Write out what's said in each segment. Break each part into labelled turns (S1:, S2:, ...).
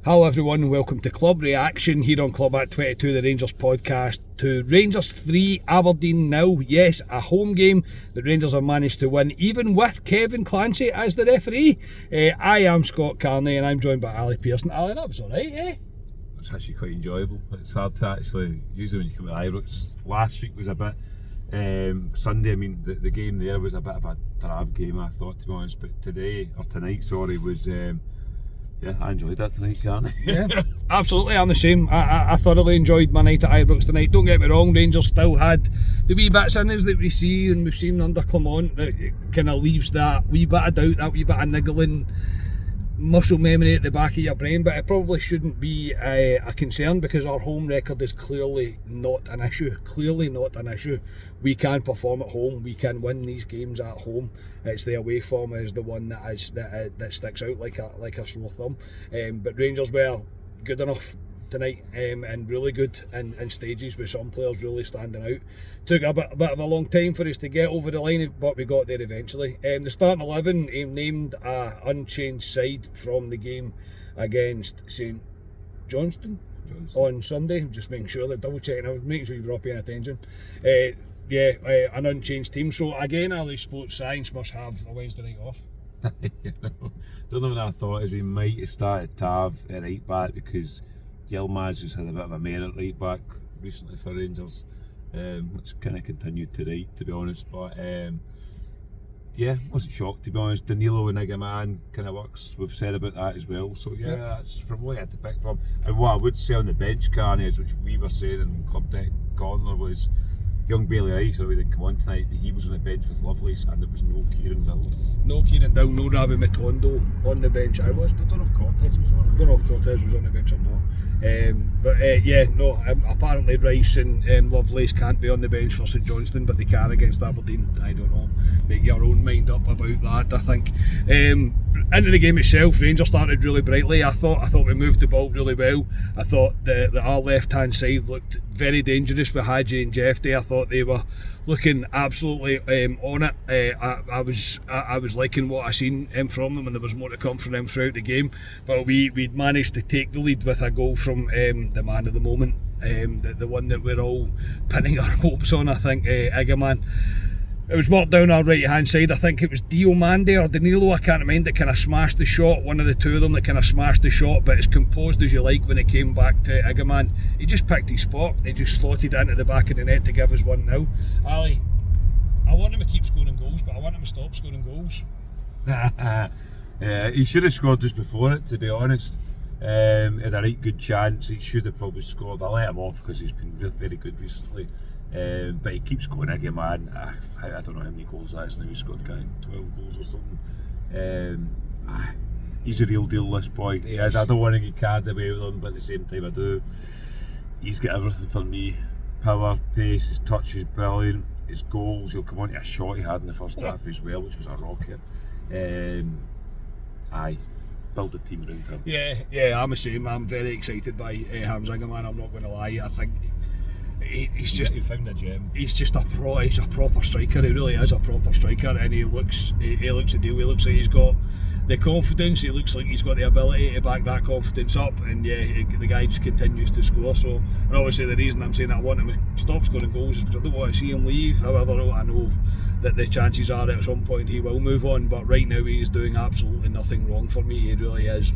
S1: Hello everyone, welcome to Club Reaction here on Club at 22, the Rangers podcast. To Rangers 3, Aberdeen 0. Yes, a home game that Rangers have managed to win, even with Kevin Clancy as the referee. I am Scott Carney and I'm joined by Ali Pearson. Ali, that was alright, eh?
S2: It's actually quite enjoyable. It's hard to actually, usually when you come to Ibrox, last week was a bit, Sunday, the game there was a bit of a drab game, I thought, to be honest, but tonight, was... yeah, I enjoyed that tonight, Carney.
S1: Yeah, absolutely, I'm the same. I thoroughly enjoyed my night at Ibrox tonight. Don't get me wrong, Rangers still had the wee bits in us that we see and we've seen under Clement that kind of leaves that wee bit of doubt, that wee bit of niggling muscle memory at the back of your brain, but it probably shouldn't be a concern because our home record is clearly not an issue. We can perform at home, we can win these games at home. It's the away form is the one that sticks out like a sore thumb. But Rangers were good enough tonight and really good in stages with some players really standing out. Took a bit of a long time for us to get over the line, but we got there eventually. The starting 11 named a unchanged side from the game against St Johnstone on Sunday. Just making sure that double checking, I was making sure you were all paying attention. An unchanged team. So again, Ali, sports science must have a Wednesday night off.
S2: Don't know what I thought is he might have started Tav at right back because Yilmaz has had a bit of a mare at right back recently for Rangers, which kind of continued tonight, to be honest. But wasn't shocked, to be honest. Danilo and Igaman kind of works. We've said about that as well. So that's from what I had to pick from. And what I would say on the bench, Carney, is which we were saying in Club Deck Corner was young Bailey Rice, so he didn't come on tonight, but he was on the bench with Lovelace and there was no Kieran Dill.
S1: No Kieran Dill, no Ravi Matondo on the bench. I don't know if Cortez was on. I don't know if Cortez was on the bench or not. Apparently Rice and Lovelace can't be on the bench for St Johnstone, but they can against Aberdeen. I don't know. Make your own mind up about that, I think. Into the game itself, Rangers started really brightly. I thought we moved the ball really well. I thought that our left-hand side looked very dangerous with Hadji and Jeffy. I thought they were looking absolutely on it. I was liking what I seen from them, and there was more to come from them throughout the game. But we'd managed to take the lead with a goal from the man of the moment, the one that we're all pinning our hopes on. I think Igaman. It was marked down our right hand side. I think it was Diomande or Danilo, I can't remember, that kind of smashed the shot. One of the two of them that kind of smashed the shot, but as composed as you like when it came back to Igaman. He just picked his spot. He just slotted it into the back of the net to give us 1-0. Ali, I want him to keep scoring goals, but I want him to stop scoring goals.
S2: He should have scored just before it, to be honest. He had a right good chance. He should have probably scored. I let him off because he's been very good recently. But he keeps going again, man. I don't know how many goals that is now. He's scored 12 goals or something. He's a real deal, this boy. He is. I don't want to get carried away with him, but at the same time I do. He's got everything for me. Power, pace, his touch is brilliant. His goals, he'll come on to a shot he had in the first half as well, which was a rocket. Build a team around him.
S1: Yeah, I'm the same. I'm very excited by Hamza Igaman. I'm not going to lie. I think he's just,
S2: he found a gem.
S1: He's just he's a proper striker. He really is a proper striker, and he looks the deal. He looks like he's got the confidence. He looks like he's got the ability to back that confidence up, and the guy just continues to score. So, and obviously the reason I'm saying I want him to stop scoring goals is because I don't want to see him leave. However, I know that the chances are at some point he will move on, but right now he is doing absolutely nothing wrong for me. He really is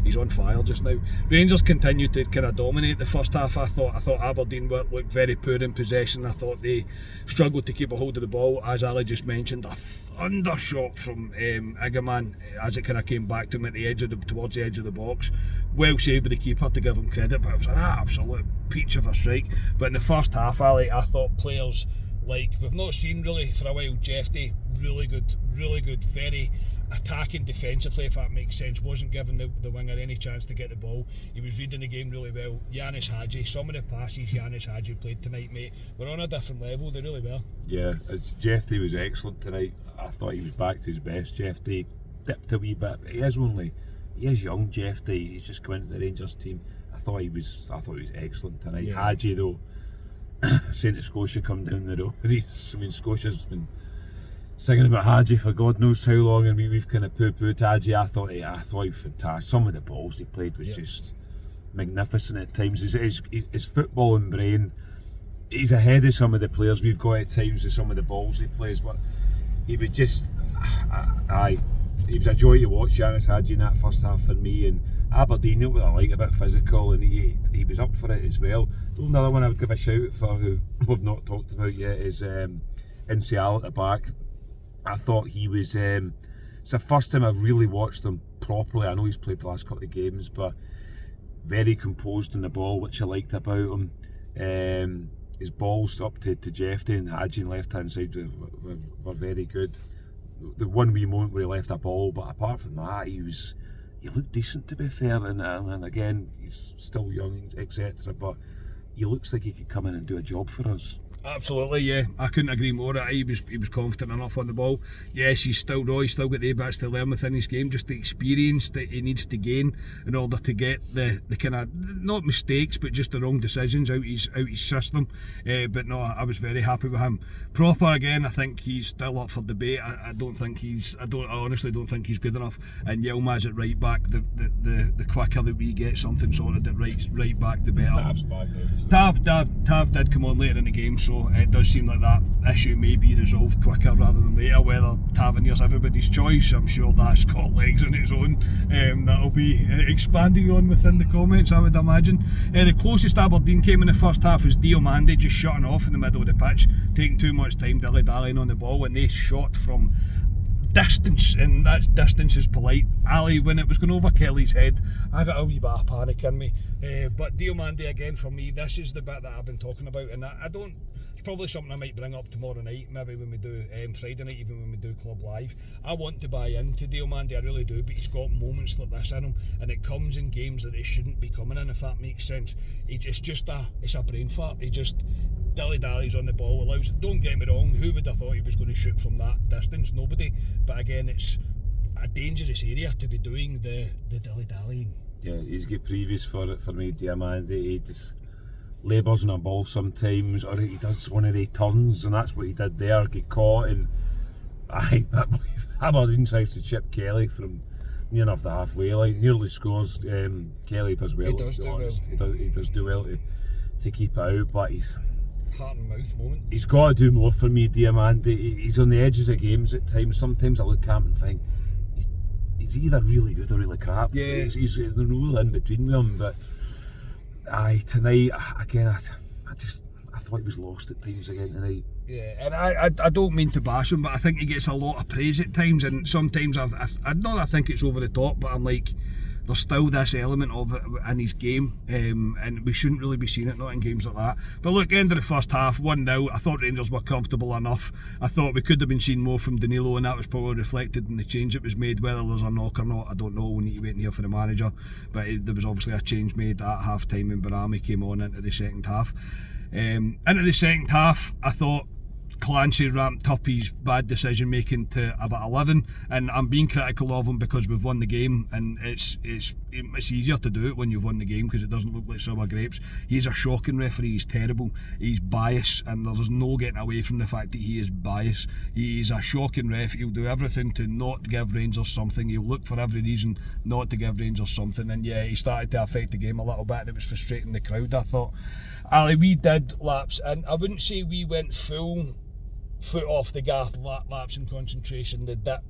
S1: he's on fire just now. Rangers continued to kind of dominate the first half. I thought Aberdeen looked very poor in possession. I thought they struggled to keep a hold of the ball, as Ali just mentioned. A undershot from Igaman as it kind of came back to him at the edge towards the edge of the box. Well saved by the keeper, to give him credit, but it was an absolute peach of a strike. But in the first half, Ali, I thought players like we've not seen really for a while. Jeffy, really good, very attacking defensively, if that makes sense. Wasn't giving the winger any chance to get the ball. He was reading the game really well. Yanis Hadji, some of the passes Yanis Hadji played tonight, mate, were on a different level. They really were.
S2: Yeah, Jeffy was excellent tonight. I thought he was back to his best. Jeffy dipped a wee bit, but he is young. Jeffy, he's just come into the Rangers team. I thought he was excellent tonight. Yeah. Hadji though, St Scotia come down the road. Scotia's been singing about Hadji for God knows how long, and we've kind of poo-pooed Hadji. I thought he was fantastic. Some of the balls he played was just magnificent at times. His footballing brain, he's ahead of some of the players we've got at times with some of the balls he plays, but he was just, he was a joy to watch, Yanis Hadji, in that first half for me. And Aberdeen, you know what I like, a bit physical, and he was up for it as well. The only other one I would give a shout for, who we've not talked about yet, is Insial at the back. I thought he was, it's the first time I've really watched him properly. I know he's played the last couple of games, but very composed in the ball, which I liked about him. His balls up to Jeffy and Hadji on the left hand side were very good. The one wee moment where he left a ball, but apart from that, he looked decent, to be fair. And again, he's still young, etc. But he looks like he could come in and do a job for us.
S1: Absolutely, yeah. I couldn't agree more. He was confident enough on the ball. Yes, he's still raw. He's still got the bits to learn within his game. Just the experience that he needs to gain in order to get the kind of, not mistakes, but just the wrong decisions out his system. But no, I was very happy with him. Proper again. I think he's still up for debate. I honestly don't think he's good enough. And Yilmaz at right back. The quicker that we get something sorted at right back, the better.
S2: Tav's back now.
S1: Tav did come on later in the game, so it does seem like that issue may be resolved quicker rather than later. Whether Tavernier's everybody's choice, I'm sure that's got legs on its own. That'll be expanding on within the comments, I would imagine. The closest Aberdeen came in the first half was Diomande just shutting off in the middle of the pitch, taking too much time dilly-dallying on the ball, when they shot from distance, and that distance is polite. Ali, when it was going over Kelly's head, I got a wee bit of panic in me. But Diomande again, for me, this is the bit that I've been talking about, and I don't. It's probably something I might bring up tomorrow night, maybe when we do Friday night, even when we do Club Live. I want to buy into Diomande, I really do, but he's got moments like this in him, and it comes in games that it shouldn't be coming in, if that makes sense. It's a brain fart. He just dilly-dallies on the ball, don't get me wrong, who would have thought he was going to shoot from that distance? Nobody. But again, it's a dangerous area to be doing the dilly-dallying.
S2: Yeah, he's got previous for me, Diamante. He just labours on a ball sometimes, or he does one of the turns, and that's what he did there, get caught, and Aberdeen tries to chip Kelly from near enough the halfway line, nearly scores. Kelly does well. He does do well to keep it out, but he's
S1: heart and mouth moment. He's
S2: got to do more for me, Diamante. He's on the edges of games at times. Sometimes I look at him and think he's either really good or really crap.
S1: Yeah.
S2: He's the rule in between them. But tonight again, I thought he was lost at times again tonight.
S1: Yeah, and I don't mean to bash him, but I think he gets a lot of praise at times, and sometimes I think it's over the top, but I'm like, there's still this element of it in his game, and we shouldn't really be seeing it not in games like that. But look, end of the first half, 1-0. I thought Rangers were comfortable enough. I thought we could have been seeing more from Danilo, and that was probably reflected in the change that was made. Whether there's a knock or not, I don't know. We need to wait and hear from the manager. But there was obviously a change made at half time, and Barami came on into the second half. Into the second half, I thought Clancy ramped up his bad decision making to about 11, and I'm being critical of him because we've won the game, and it's easier to do it when you've won the game because it doesn't look like sour grapes. He's a shocking referee. He's terrible. He's biased, and there's no getting away from the fact that he is biased. He's a shocking ref. He'll do everything to not give Rangers something. He'll look for every reason not to give Rangers something, and yeah, he started to affect the game a little bit, and it was frustrating the crowd, I thought. Ali, we did lapse, and I wouldn't say we went full foot off the gas, lapse in concentration, the dip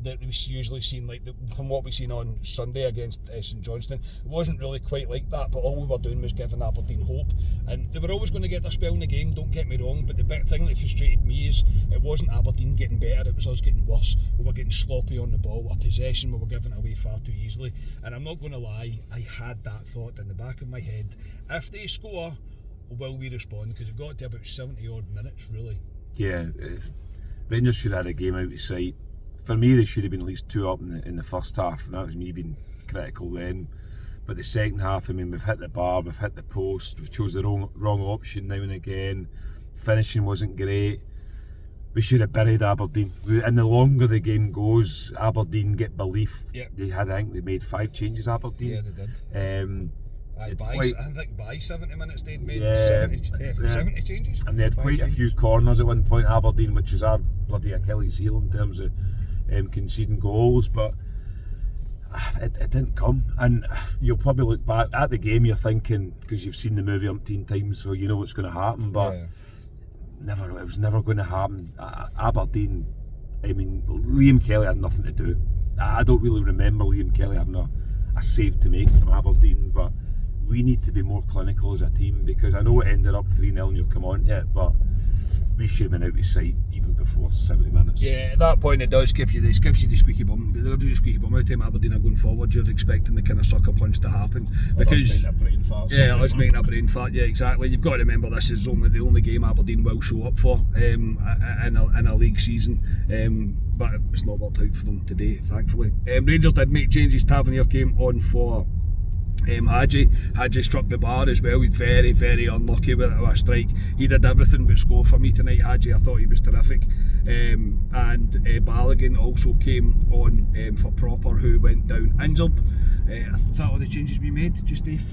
S1: that we usually seen, like from what we seen on Sunday against St Johnstone. It wasn't really quite like that, but all we were doing was giving Aberdeen hope, and they were always going to get their spell in the game, don't get me wrong, but the big thing that frustrated me is it wasn't Aberdeen getting better, it was us getting worse. We were getting sloppy on the ball, our possession, we were giving it away far too easily, and I'm not going to lie, I had that thought in the back of my head, if they score, will we respond? Because it got to about 70 odd minutes really.
S2: Yeah, Rangers should have had a game out of sight. For me, they should have been at least 2 up in the first half, and that was me being critical then. But the second half, I mean, we've hit the bar, we've hit the post, we've chose the wrong option now and again. Finishing wasn't great. We should have buried Aberdeen. And the longer the game goes, Aberdeen get belief.
S1: Yep.
S2: I think they made 5 changes, Aberdeen.
S1: Yeah, they did. I
S2: quite,
S1: think by 70 minutes they'd made
S2: yeah,
S1: 70 changes.
S2: And they had quite a few corners at one point, Aberdeen, which is our bloody Achilles heel in terms of conceding goals, but it didn't come. And you'll probably look back at the game, you're thinking, because you've seen the movie umpteen times, so you know what's going to happen, but it was never going to happen. Aberdeen, I mean, Liam Kelly had nothing to do. I don't really remember Liam Kelly having a save to make from Aberdeen, but we need to be more clinical as a team, because I know it ended up 3-0 and you'll come on to it, but we should have been out of sight even before 70 minutes.
S1: Yeah, at that point it gives you the squeaky bum. But there is a squeaky bum. Every time Aberdeen are going forward, you're expecting the kind of sucker punch to happen. Because
S2: us making a brain fart.
S1: Yeah, us making a brain fart. Yeah, exactly. You've got to remember this is the only game Aberdeen will show up for in a league season. But it's not worked out for them today, thankfully. Rangers did make changes. Tavernier came on for Hadji struck the bar as well. He's very, very unlucky with a strike. He did everything but score for me tonight. Hadji, I thought he was terrific. And Balogun also came on for Proper, who went down injured. Is that all the changes we made, just Dave?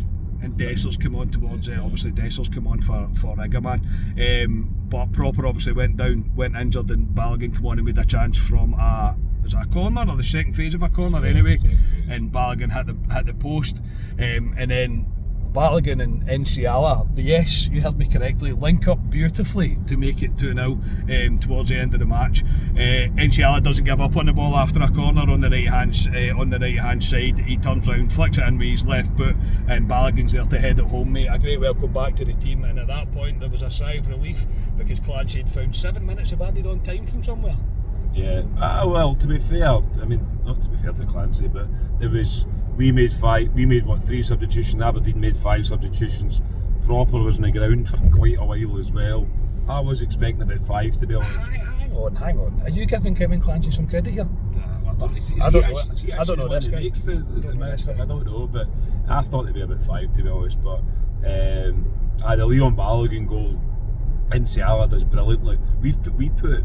S1: And Dessers come on towards obviously Dessers come on for Iggerman. But Proper obviously went injured, and Balogun come on and made a chance from was it a corner or the second phase of a corner anyway? And Balogun hit the post, and then Balogun and Enciala, yes, you heard me correctly, link up beautifully to make it 2-0 towards the end of the match. Enciala doesn't give up on the ball after a corner on the right hand side. He turns round, flicks it in with his left boot, and Balogun's there to head it home, mate. A great welcome back to the team, and at that point there was a sigh of relief because Clancy had found 7 minutes of added on time from somewhere.
S2: Yeah, well, to be fair, I mean, not to be fair to Clancy, but we made 3 substitutions, Aberdeen made 5 substitutions, Proper was on the ground for quite a while as well. I was expecting about 5, to be honest.
S1: Hang on, are you giving Kevin Clancy some credit here?
S2: I don't know this guy. I don't know, but I thought it'd be about 5, to be honest, but the Leon Balogun goal, Enciala does brilliantly. We put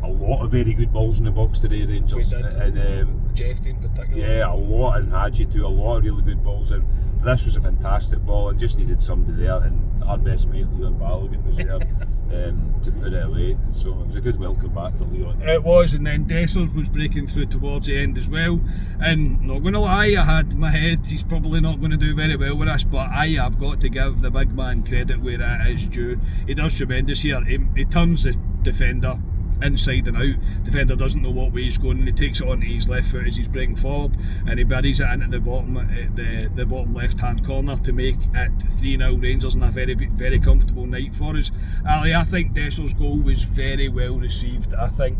S2: a lot of very good balls in the box today, Rangers.
S1: We did.
S2: And
S1: Jeff in particular.
S2: Yeah, a lot, and Hadji too, a lot of really good balls in. But this was a fantastic ball and just needed somebody there, and our best mate Leon Balogun was there to put it away. So it was a good welcome back for Leon.
S1: It was, and then Dessers was breaking through towards the end as well. And not going to lie, I had in my head he's probably not going to do very well with us, but I have got to give the big man credit where it is due. He does tremendous here. He turns the defender inside and out. Defender doesn't know what way he's going, and he takes it onto his left foot as he's breaking forward, and he buries it into the bottom left hand corner to make it 3-0 Rangers in a very, very comfortable night for us. Ali, I think Dessers' goal was very well received. I think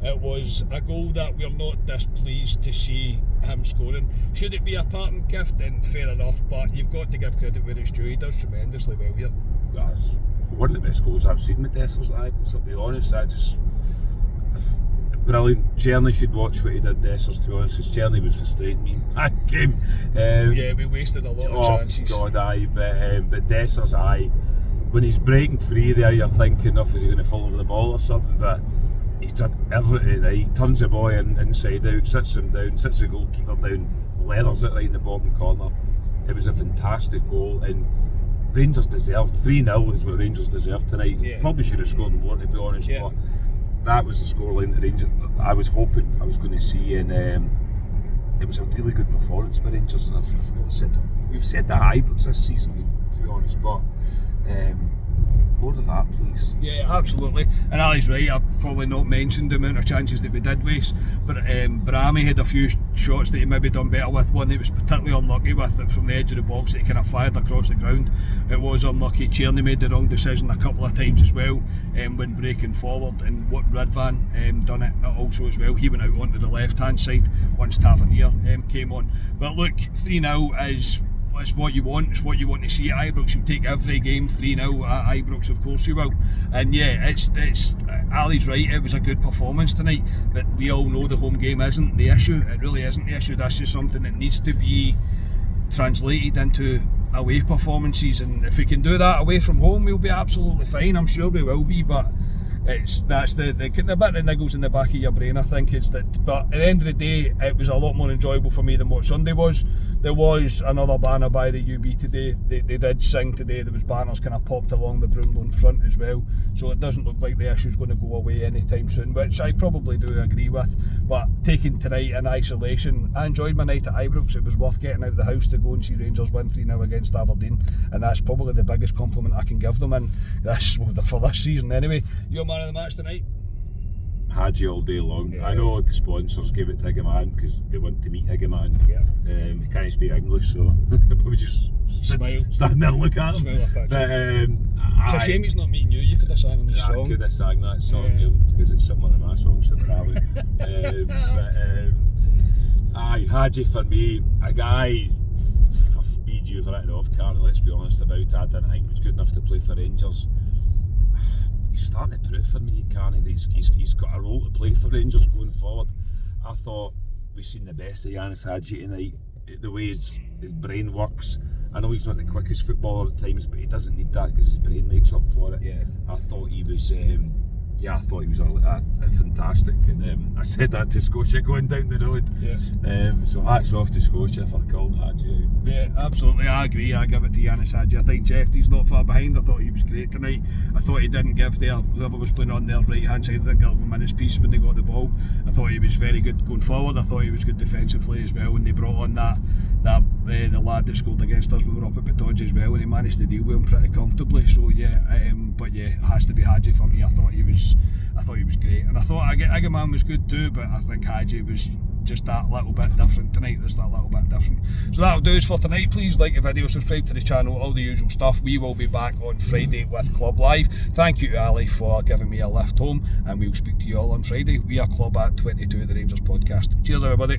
S1: it was a goal that we're not displeased to see him scoring. Should it be a parting gift? Then fair enough, but you've got to give credit where it's due. He does tremendously well here.
S2: That's one of the best goals I've seen with Dessers. To be honest, brilliant. Cherny should watch what he did, Dessers, to be honest, because Cherny was frustrating me in that game.
S1: Yeah, we wasted a lot of chances.
S2: God, but Dessers, when he's breaking free there, you're thinking, is he going to fall over the ball or something? But he's done everything right. He turns the boy inside out, sits him down, sits the goalkeeper down, leathers it right in the bottom corner. It was a fantastic goal, and Rangers deserved 3-0 is what Rangers deserved tonight.
S1: Yeah.
S2: Probably should have scored more, to be honest, but that was the scoreline that Rangers I was hoping I was going to see, and it was a really good performance by Rangers, and we've said that Ibrox this season, to be honest, but more of that, please.
S1: Yeah, absolutely. And Ali's right, I've probably not mentioned the amount of chances that we did waste, but Brahmi had a few shots that he maybe done better with. One that he was particularly unlucky with, from the edge of the box, that he kind of fired across the ground. It was unlucky. Cherny made the wrong decision a couple of times as well when breaking forward, and what Ridvan done it also as well. He went out onto the left hand side once Tavernier came on. But look, 3-0 is it's what you want. It's what you want to see at Ibrox. You'll take every game 3-0 at Ibrox, of course you will. And yeah, it's Ali's right. It was a good performance tonight, but we all know the home game isn't the issue. It really isn't the issue. That's just something that needs to be translated into away performances. And if we can do that away from home, we'll be absolutely fine. I'm sure we will be. But that's the bit that niggles in the back of your brain, I think. It's that, but at the end of the day, it was a lot more enjoyable for me than what Sunday was. There was another banner by the UB today. They did sing today. There was banners kind of popped along the Broomloan front as well, so it doesn't look like the issue's going to go away anytime soon, which I probably do agree with. But taking tonight in isolation, I enjoyed my night at Ibrox. It was worth getting out of the house to go and see Rangers win 3-0 against Aberdeen, and that's probably the biggest compliment I can give them, and that's for this season anyway. You're man of the match tonight?
S2: Hadji all day long.
S1: Yeah.
S2: I know the sponsors gave it to Igaman because they want to meet Igaman.
S1: Yeah.
S2: He can't speak English, so they'll probably just
S1: Smile.
S2: stand there and look at him.
S1: Smile up at
S2: But
S1: it's a shame he's not meeting you. You could have sang him his song.
S2: I could have sang that song because it's similar to my songs at the rally. Aye, Hadji for me, a guy. Me, you've written off, Carney, let's be honest about it. I didn't think he was good enough to play for Rangers. He's starting to prove for me, Carney, that he's got a role to play for Rangers going forward. I thought we've seen the best of Yanis Hadji tonight, the way his brain works. I know he's not the quickest footballer at times, but he doesn't need that because his brain makes up for it.
S1: Yeah.
S2: I thought he was fantastic, and I said that to Scotia going down the road.
S1: Yeah.
S2: So hats off to Scotia for calling Hadji.
S1: Yeah, absolutely, I agree. I give it to Yanis Hadji. I think Jeffrey's not far behind. I thought he was great tonight. I thought he didn't give whoever was playing on their right hand side, didn't give them a minute's peace when they got the ball. I thought he was very good going forward. I thought he was good defensively as well when they brought on the lad that scored against us when we were up at Petodge as well, and he managed to deal with him pretty comfortably. So but it has to be Hadji for me. I thought he was great, and I thought Igaman was good too, but I think Hadji was just that little bit different tonight. There's that little bit different. So that'll do us for tonight. Please like the video, subscribe to the channel, all the usual stuff. We will be back on Friday with Club Live. Thank you to Ali for giving me a lift home, and we'll speak to you all on Friday. We are Club at 22, the Rangers podcast. Cheers everybody.